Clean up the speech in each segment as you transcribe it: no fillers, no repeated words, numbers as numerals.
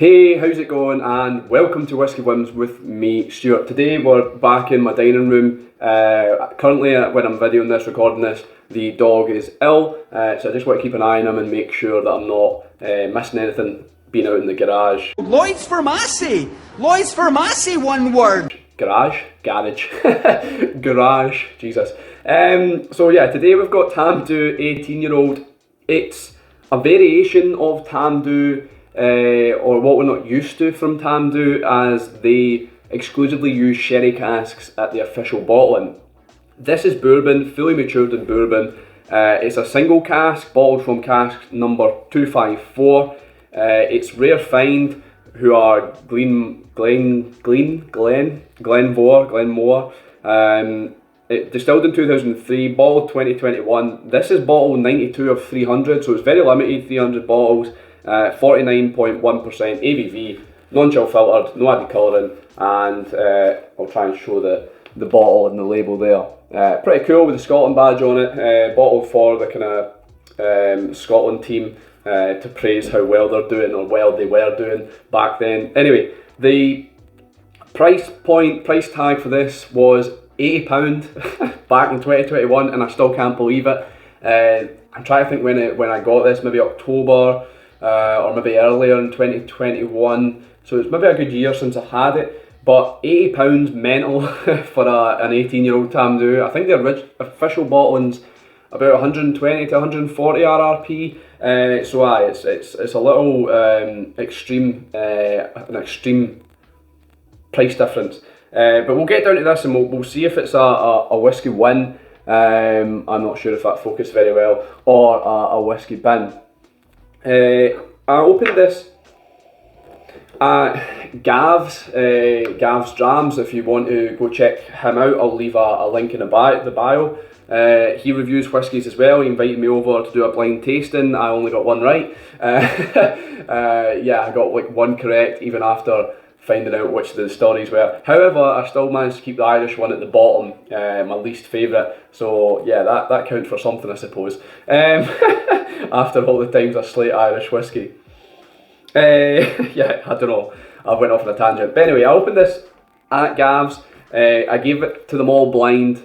Hey, how's it going? And welcome to Whisky Wins with me, Stuart. Today we're back in my dining room. Currently, when I'm recording this, the dog is ill, so I just want to keep an eye on him and make sure that I'm not missing anything being out in the garage. Lloyd's Pharmacy! Lloyd's Pharmacy, one word! Garage? Garage, Jesus. So yeah, today we've got Tamdhu 18-year-old. It's a variation of Tamdhu, or what we're not used to from Tamdhu, as they exclusively use sherry casks at the official bottling. This is bourbon, fully matured in bourbon. It's a single cask, bottled from cask number 254. It's rare find, who are Glenmore. It distilled in 2003, bottled 2021. This is bottle 92 of 300, so it's very limited, 300 bottles. 49.1% ABV, non-chill filtered, no added colouring, and I'll try and show the bottle and the label there. Pretty cool with the Scotland badge on it, bottled for the kind of Scotland team to praise how well they're doing, or well they were doing back then. Anyway, the price tag for this was £80 back in 2021, and I still can't believe it. I'm trying to think when I got this, maybe October, or maybe earlier in 2021, so it's maybe a good year since I had it, but £80 mental for an 18-year-old Tamdhu. I think the official bottling's about 120 to 140 RRP, so it's a little extreme, an extreme price difference. But we'll get down to this and we'll see if it's a Whisky Win. I'm not sure if that focused very well, or a Whisky Bin. I opened this at Gav's Drams. If you want to go check him out, I'll leave a link in the bio. He reviews whiskies as well. He invited me over to do a blind tasting. I only got one right. Yeah, I got like one correct even after finding out which the stories were. However, I still managed to keep the Irish one at the bottom, my least favourite. So yeah, that counts for something, I suppose. After all the times I slate Irish whiskey. Yeah, I don't know. I went off on a tangent. But anyway, I opened this at Gav's. I gave it to them all blind.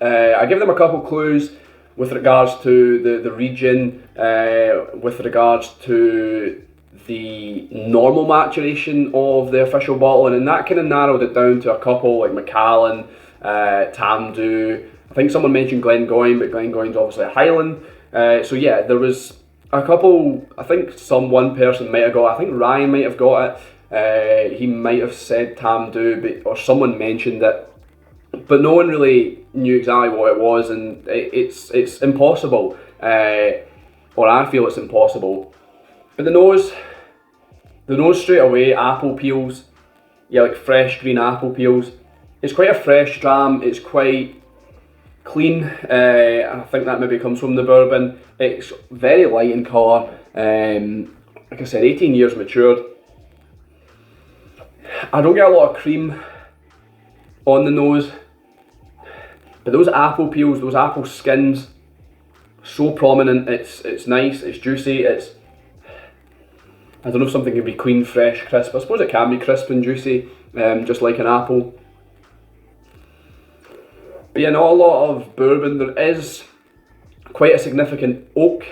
I gave them a couple clues with regards to the region, with regards to the normal maturation of the official bottling, and that kind of narrowed it down to a couple like Macallan, Tamdhu. I think someone mentioned Glengoyne, but Glengoyne's obviously a Highland. So yeah, there was a couple. I think one person might have got it. I think Ryan might have got it. He might have said Tamdhu, or someone mentioned it, but no one really knew exactly what it was, and it's impossible, or I feel it's impossible. But the nose straight away, apple peels, yeah, like fresh green apple peels. It's quite a fresh dram, it's quite clean, and I think that maybe comes from the bourbon. It's very light in colour, like I said, 18 years matured. I don't get a lot of cream on the nose, but those apple peels, those apple skins, so prominent. It's nice, it's juicy, I don't know if something can be clean, fresh, crisp. I suppose it can be crisp and juicy, just like an apple. But yeah, not a lot of bourbon. There is quite a significant oak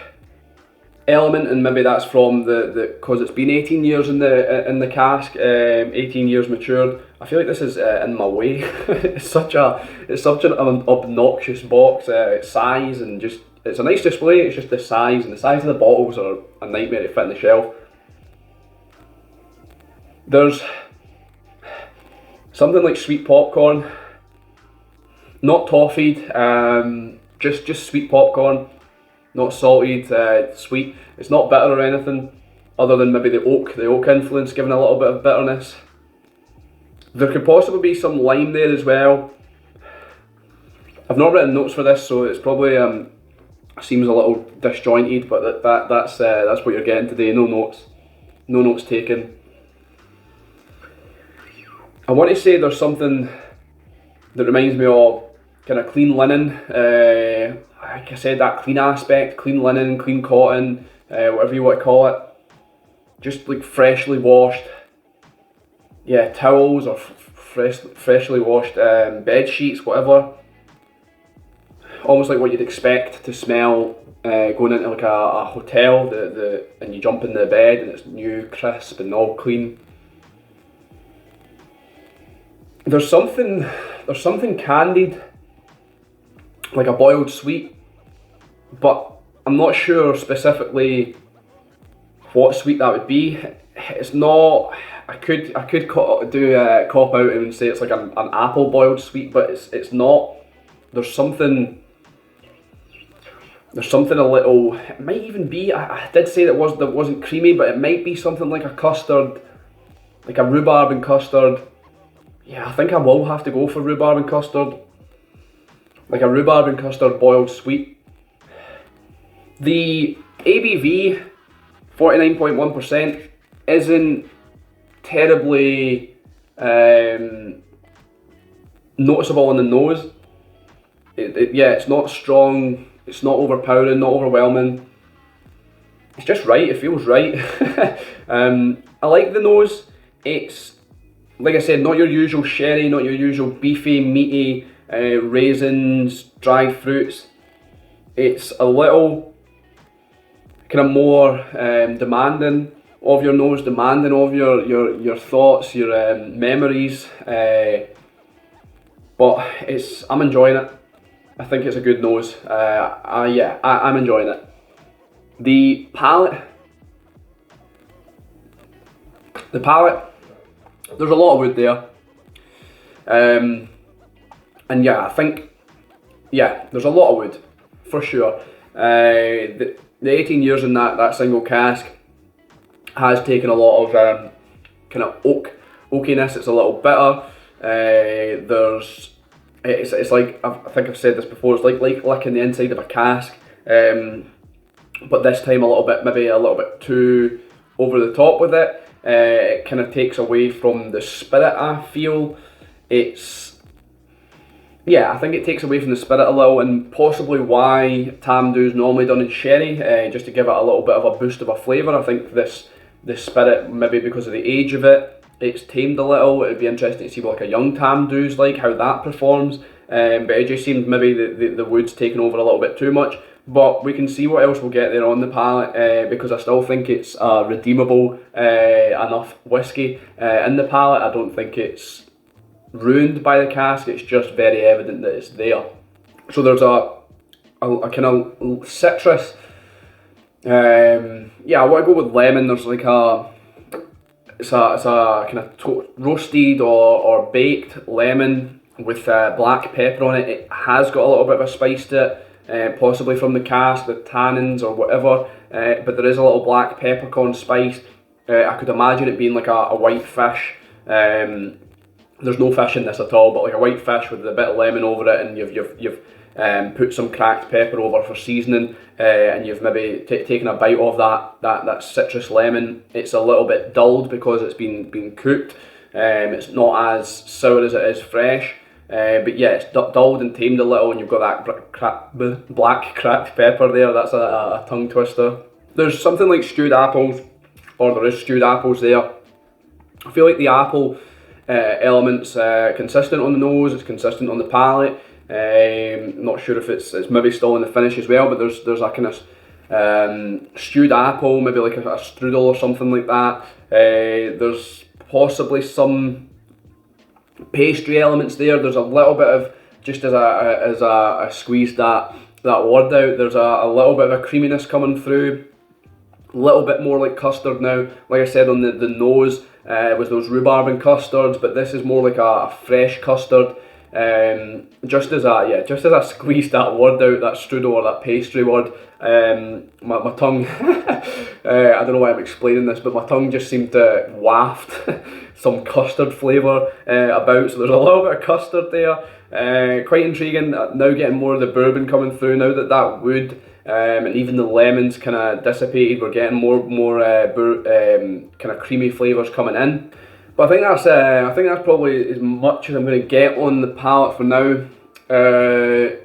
element, and maybe that's from because it's been 18 years in the cask, 18 years matured. I feel like this is in my way. It's such an obnoxious box, size, and just it's a nice display. It's just the size, and the size of the bottles are a nightmare to fit on the shelf. There's something like sweet popcorn, not toffied, just sweet popcorn, not salted, sweet. It's not bitter or anything, other than maybe the oak influence giving a little bit of bitterness. There could possibly be some lime there as well. I've not written notes for this, so it's probably seems a little disjointed, but that's what you're getting today. No notes taken. I want to say there's something that reminds me of kind of clean linen, like I said, that clean aspect, clean linen, clean cotton, whatever you want to call it. just like freshly washed, towels or freshly washed bed sheets, whatever. Almost like what you'd expect to smell going into like a hotel. And you jump in the bed and it's new, crisp, and all clean. There's something candied, like a boiled sweet, but I'm not sure specifically what sweet that would be. It's not. I could cop out and say it's like an apple boiled sweet, but it's not. There's something a little. It might even be. I did say that wasn't creamy, but it might be something like a custard, like a rhubarb and custard. Yeah, I think I will have to go for rhubarb and custard. Like a rhubarb and custard boiled sweet. The ABV, 49.1%, isn't terribly noticeable on the nose. It's not strong, it's not overpowering, not overwhelming. It's just right, it feels right. I like the nose. It's, like I said, not your usual sherry, not your usual beefy, meaty raisins, dried fruits. It's a little kind of more demanding of your nose, demanding of your thoughts, your memories. But I'm enjoying it. I think it's a good nose. I'm enjoying it. The palate, there's a lot of wood there. And I think, there's a lot of wood, for sure. The 18 years in that single cask has taken a lot of kind of oakiness. It's a little bitter. It's like, I think I've said this before, it's like licking the inside of a cask. But this time maybe a little bit too over the top with it. It kind of takes away from the spirit, I feel. I think it takes away from the spirit a little, and possibly why Tamdhu is normally done in sherry, just to give it a little bit of a boost of a flavour. I think this spirit, maybe because of the age of it, it's tamed a little. It'd be interesting to see what like a young Tamdhu's like, how that performs. But it just seems maybe the wood's taken over a little bit too much. But we can see what else we'll get there on the palate, because I still think it's a redeemable enough whiskey in the palate. I don't think it's ruined by the cask, it's just very evident that it's there. So there's a kind of citrus. I want to go with lemon. There's like it's a kind of roasted or baked lemon with black pepper on it. It has got a little bit of a spice to it, possibly from the cask, the tannins or whatever, but there is a little black peppercorn spice. I could imagine it being like a white fish. There's no fish in this at all, but like a white fish with a bit of lemon over it, and you've put some cracked pepper over for seasoning, and you've maybe taken a bite of that citrus lemon. It's a little bit dulled because it's been cooked. It's not as sour as it is fresh, but it's dulled and tamed a little, and you've got that black cracked pepper there. That's a tongue twister. There's something like stewed apples, or there is stewed apples there. I feel like the apple elements consistent on the nose, it's consistent on the palate. Not sure if it's maybe still in the finish as well, but there's a kind of stewed apple, maybe like a strudel or something like that. There's possibly some pastry elements there. There's a little bit of, just as I squeezed that word out, there's a little bit of a creaminess coming through. A little bit more like custard now. Like I said, on the nose was those rhubarb and custards, but this is more like a fresh custard. Just as I squeezed that word out, that strudel or that pastry word, my tongue, I don't know why I'm explaining this, but my tongue just seemed to waft some custard flavour about, so there's a little bit of custard there. Quite intriguing, now getting more of the bourbon coming through, now that wood and even the lemons kind of dissipated, we're getting more kind of creamy flavours coming in. But I think that's probably as much as I'm going to get on the palate for now. I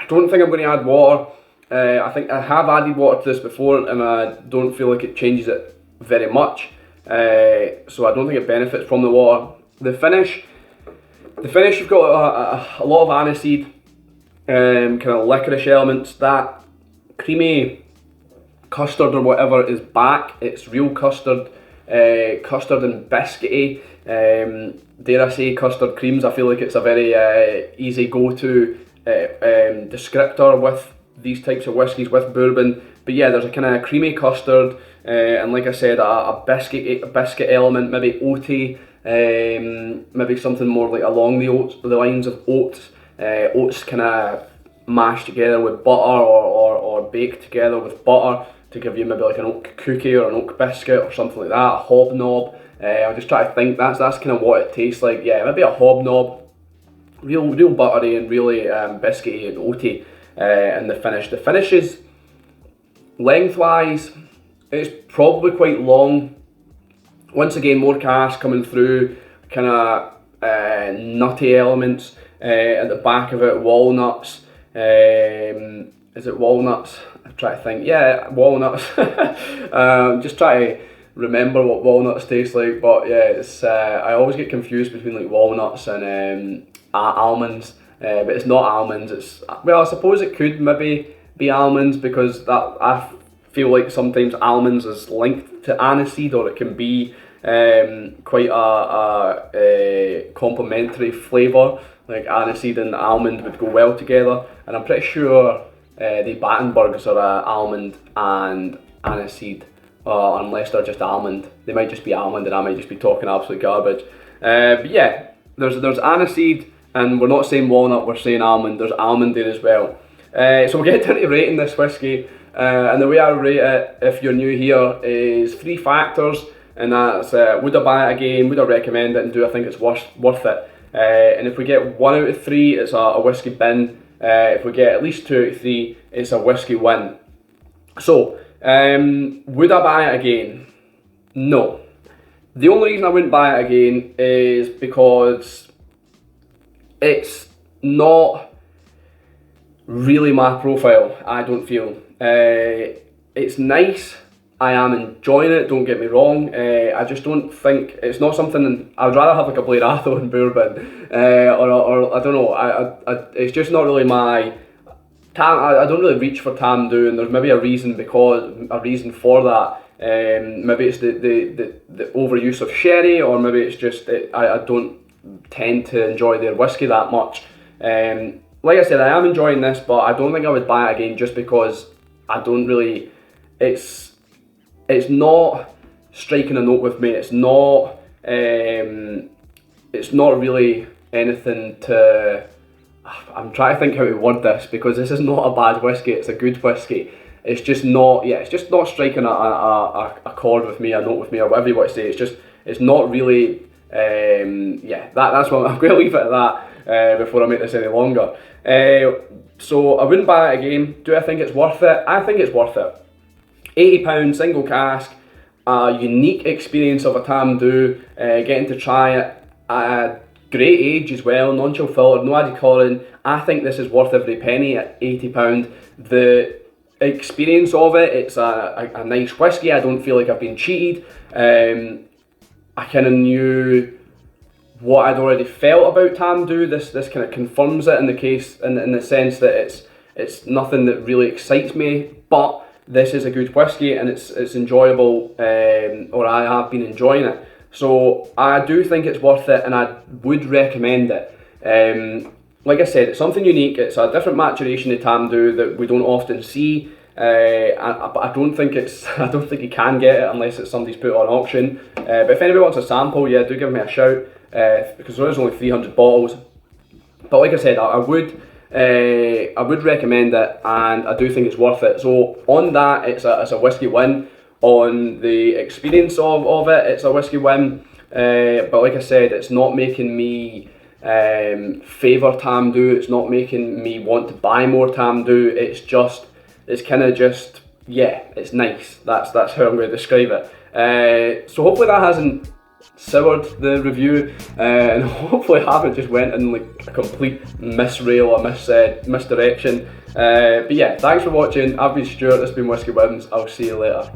don't think I'm going to add water. I think I have added water to this before, and I don't feel like it changes it very much, so I don't think it benefits from the water. The finish, you've got a lot of aniseed, kind of licorice elements. That creamy custard or whatever is back. It's real custard, custard and biscuity. Dare I say custard creams. I feel like it's a very easy go-to descriptor with these types of whiskies, with bourbon. But yeah, there's a kind of creamy custard, and like I said, a biscuit element, maybe oaty, maybe something more like along the lines of oats. Oats kind of mashed together with butter, or baked together with butter to give you maybe like an oat cookie or an oat biscuit or something like that. A hobnob. I just try to think that's kind of what it tastes like. Yeah, maybe a hobnob, real buttery and really biscuity and oaty. And the finish is lengthwise, it's probably quite long. Once again, more cask coming through, kind of nutty elements at the back of it. Walnuts. Is it walnuts? I'm trying to think. Yeah, walnuts. Just try to remember what walnuts taste like. But yeah, it's I always get confused between like walnuts and almonds. But it's not almonds. It's, well, I suppose it could maybe be almonds, because that I feel like sometimes almonds is linked to aniseed, or it can be quite a complementary flavour. Like aniseed and almond would go well together, and I'm pretty sure the Battenbergs are almond and aniseed, unless they're just almond. They might just be almond, and I might just be talking absolute garbage. But yeah, there's aniseed, and we're not saying walnut, we're saying almond. There's almond there as well. So we'll get into rating this whiskey, and the way I rate it, if you're new here, is 3 factors, and that's would I buy it again, would I recommend it, and do I think it's worth it. And if we get 1 out of 3, it's a whiskey bin. If we get at least 2 out of 3, it's a whiskey win. So, would I buy it again? No. The only reason I wouldn't buy it again is because it's not really my profile, I don't feel. It's nice, I am enjoying it, don't get me wrong. I just don't think, it's not something, I'd rather have like a Blair Atho and bourbon, or I don't know, it's just not really my, I don't really reach for Tamdhu, and there's maybe a reason for that. Maybe it's the overuse of sherry, or maybe it's just I don't tend to enjoy their whiskey that much. Like I said, I am enjoying this, but I don't think I would buy it again, just because I don't really, it's not striking a note with me. It's not really anything to, I'm trying to think how to word this, because this is not a bad whiskey, it's a good whiskey. It's just not, yeah, it's just not striking a chord with me, a note with me, or whatever you want to say. It's not really, yeah, that's what I'm going to leave it at that before I make this any longer. So I wouldn't buy it again. Do I think it's worth it? I think it's worth it. £80 single cask, a unique experience of a Tamdhu, getting to try it at a great age as well, non-chill filtered, no added colouring. I think this is worth every penny at £80. The experience of it, it's a nice whiskey. I don't feel like I've been cheated. I kind of knew what I'd already felt about Tamdhu. This kind of confirms it in the sense that it's nothing that really excites me, but this is a good whiskey, and it's enjoyable, or I have been enjoying it. So I do think it's worth it, and I would recommend it. Like I said, it's something unique. It's a different maturation of Tamdhu that we don't often see. I don't think you can get it unless it's somebody's put it on auction. But if anybody wants a sample, yeah, do give me a shout, because there is only 300 bottles. But like I said, I would recommend it, and I do think it's worth it. So on that, it's a whiskey win. On the experience of it, it's a whiskey win. But like I said, it's not making me favour Tamdhu. It's not making me want to buy more Tamdhu. It's kind of just, yeah, it's nice. That's how I'm going to describe it. So hopefully that hasn't soured the review, and hopefully I haven't just went in like a complete misrail or misdirection. But yeah, thanks for watching. I've been Stuart, this has been Whisky Wins. I'll see you later.